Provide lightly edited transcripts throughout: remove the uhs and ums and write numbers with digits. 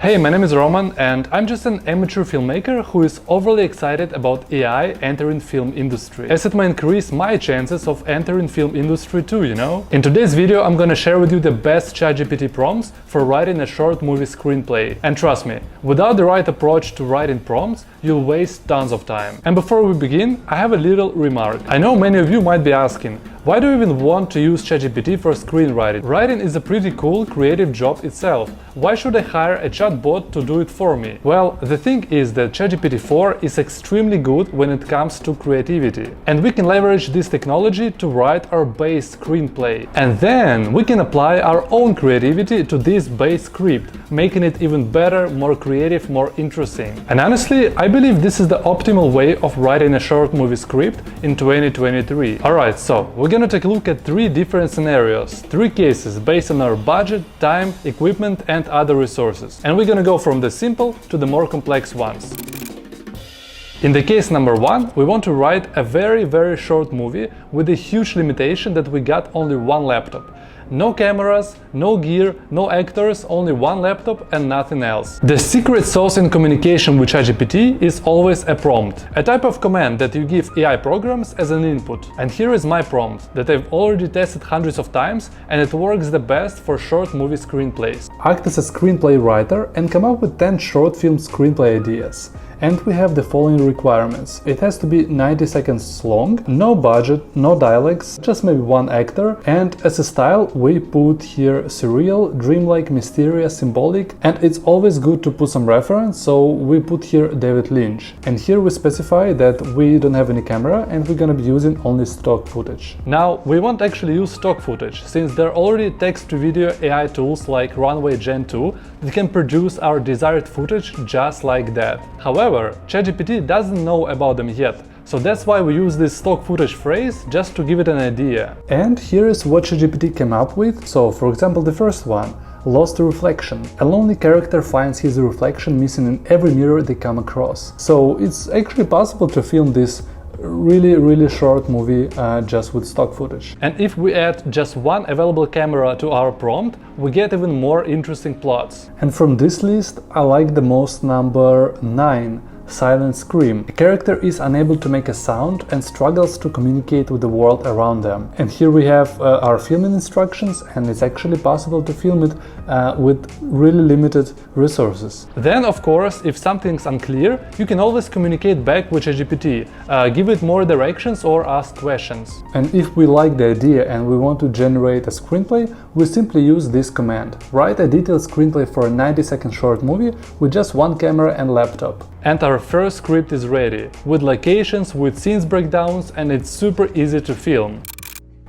Hey, my name is Roman and I'm just an amateur filmmaker who is overly excited about AI entering film industry, as it may increase my chances of entering film industry too, you know? In today's video I'm gonna share with you the best ChatGPT prompts for writing a short movie screenplay. And trust me, without the right approach to writing prompts, you'll waste tons of time. And before we begin, I have a little remark. I know many of you might be asking, why do you even want to use ChatGPT for screenwriting? Writing is a pretty cool, creative job itself. Why should I hire a chatbot to do it for me? Well, the thing is that ChatGPT-4 is extremely good when it comes to creativity. And we can leverage this technology to write our base screenplay. And then we can apply our own creativity to this base script, making it even better, more creative, more interesting. And honestly, I believe this is the optimal way of writing a short movie script in 2023. Alright, so we're gonna take a look at 3 different scenarios, 3 cases based on our budget, time, equipment and other resources. And we're gonna go from the simple to the more complex ones. In the case number 1, we want to write a very short movie with a huge limitation that we got only one laptop. No cameras, no gear, no actors, only one laptop and nothing else. The secret sauce in communication with ChatGPT is always a prompt, a type of command that you give AI programs as an input. And here is my prompt that I've already tested hundreds of times and it works the best for short movie screenplays. Act as a screenplay writer and come up with 10 short film screenplay ideas. And we have the following requirements. It has to be 90 seconds long, no budget, no dialogues, just maybe one actor, and as a style we put here surreal, dreamlike, mysterious, symbolic, and it's always good to put some reference, so we put here David Lynch. And here we specify that we don't have any camera and we're gonna be using only stock footage. Now, we won't actually use stock footage, since there are already text-to-video AI tools like Runway Gen 2 that can produce our desired footage just like that. However, ChatGPT doesn't know about them yet, so that's why we use this stock footage phrase just to give it an idea. And here is what ChatGPT came up with. So, for example, the first one, lost reflection. A lonely character finds his reflection missing in every mirror they come across. So it's actually possible to film this really short movie just with stock footage. And if we add just one available camera to our prompt, we get even more interesting plots. And from this list, I like the most number 9. Silent scream. A character is unable to make a sound and struggles to communicate with the world around them. And here we have our filming instructions, and it's actually possible to film it with really limited resources. Then, of course, if something's unclear, you can always communicate back with ChatGPT, give it more directions or ask questions. And if we like the idea and we want to generate a screenplay, we simply use this command. Write a detailed screenplay for a 90-second short movie with just one camera and laptop. And our first script is ready, with locations, with scenes breakdowns, and it's super easy to film.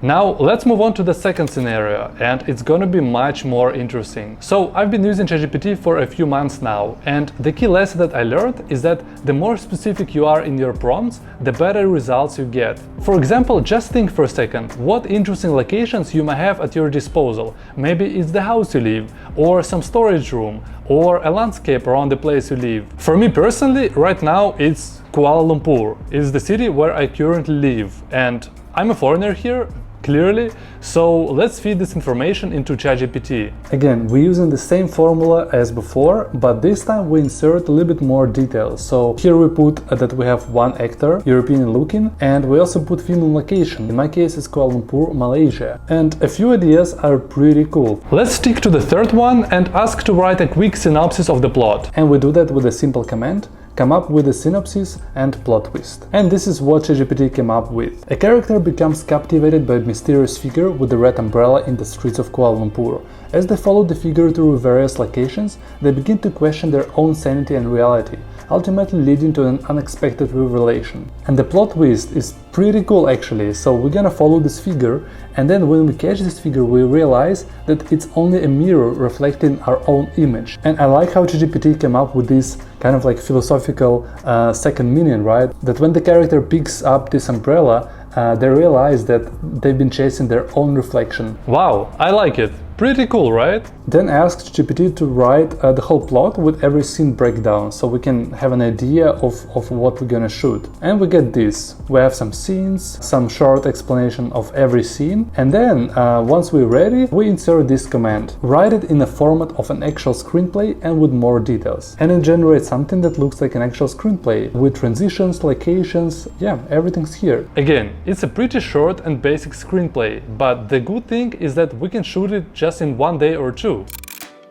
Now let's move on to the second scenario, and it's gonna be much more interesting. So I've been using ChatGPT for a few months now, and the key lesson that I learned is that the more specific you are in your prompts, the better results you get. For example, just think for a second, what interesting locations you might have at your disposal. Maybe it's the house you live, or some storage room, or a landscape around the place you live. For me personally, right now it's Kuala Lumpur. It's the city where I currently live, and I'm a foreigner here, clearly, so let's feed this information into ChatGPT. Again, we're using the same formula as before, but this time we insert a little bit more details. So here we put that we have one actor, European looking, and we also put film location. In my case, it's Kuala Lumpur, Malaysia. And a few ideas are pretty cool. Let's stick to the third one and ask to write a quick synopsis of the plot. And we do that with a simple command. Come up with a synopsis and plot twist. And this is what ChatGPT came up with. A character becomes captivated by a mysterious figure with a red umbrella in the streets of Kuala Lumpur. As they follow the figure through various locations, they begin to question their own sanity and reality, ultimately leading to an unexpected revelation. And the plot twist is pretty cool actually, so we're gonna follow this figure, and then when we catch this figure we realize that it's only a mirror reflecting our own image. And I like how ChatGPT came up with this kind of like philosophical second meaning, right? That when the character picks up this umbrella, they realize that they've been chasing their own reflection. Wow, I like it. Pretty cool, right? Then asked GPT to write the whole plot with every scene breakdown, so we can have an idea of what we're gonna shoot. And we get this. We have some scenes, some short explanation of every scene, and then once we're ready, we insert this command. Write it in the format of an actual screenplay and with more details. And it generates something that looks like an actual screenplay with transitions, locations, yeah, everything's here. Again, it's a pretty short and basic screenplay, but the good thing is that we can shoot it just in one day or two.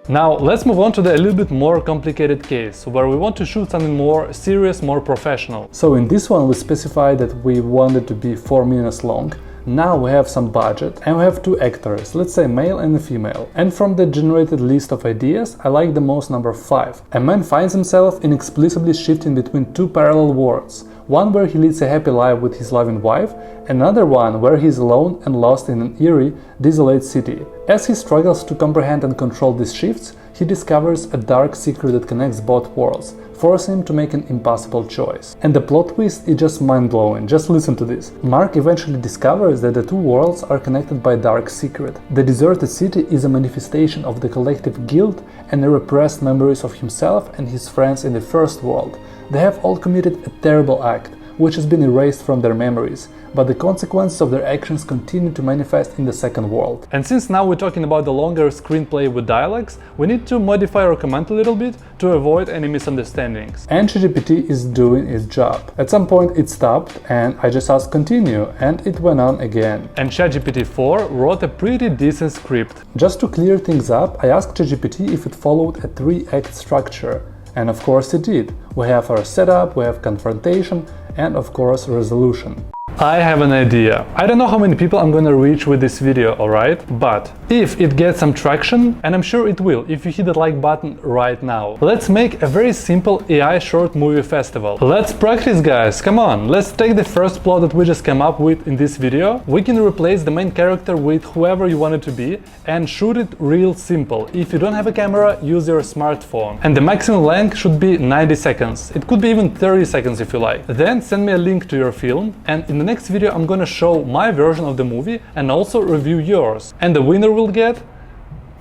Now let's move on to the a little bit more complicated case, where we want to shoot something more serious, more professional. So in this one we specified that we want it to be 4 minutes long. Now we have some budget and we have two actors, let's say male and a female. And from the generated list of ideas, I like the most number 5. A man finds himself inexplicably shifting between two parallel worlds. One where he leads a happy life with his loving wife, another one where he is alone and lost in an eerie, desolate city. As he struggles to comprehend and control these shifts, he discovers a dark secret that connects both worlds, forcing him to make an impossible choice. And the plot twist is just mind-blowing, just listen to this. Mark eventually discovers that the two worlds are connected by a dark secret. The deserted city is a manifestation of the collective guilt and the repressed memories of himself and his friends in the first world. They have all committed a terrible act, which has been erased from their memories, but the consequences of their actions continue to manifest in the second world. And since now we're talking about the longer screenplay with dialogues, we need to modify our command a little bit to avoid any misunderstandings. And ChatGPT is doing its job. At some point it stopped and I just asked continue and it went on again. And ChatGPT-4 wrote a pretty decent script. Just to clear things up, I asked ChatGPT if it followed a 3-act structure. And of course it did. We have our setup, we have confrontation, and of course resolution. I have an idea. I don't know how many people I'm gonna reach with this video, alright? But if it gets some traction, and I'm sure it will if you hit the like button right now, let's make a very simple AI short movie festival. Let's practice, guys, come on! Let's take the first plot that we just came up with in this video. We can replace the main character with whoever you want it to be and shoot it real simple. If you don't have a camera, use your smartphone. And the maximum length should be 90 seconds. It could be even 30 seconds if you like. Then send me a link to your film, and in the next video I'm gonna show my version of the movie and also review yours. And the winner will get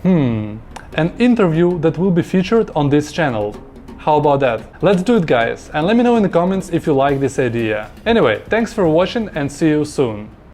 an interview that will be featured on this channel. How about that? Let's do it, guys, and let me know in the comments if you like this idea. Anyway, thanks for watching and see you soon.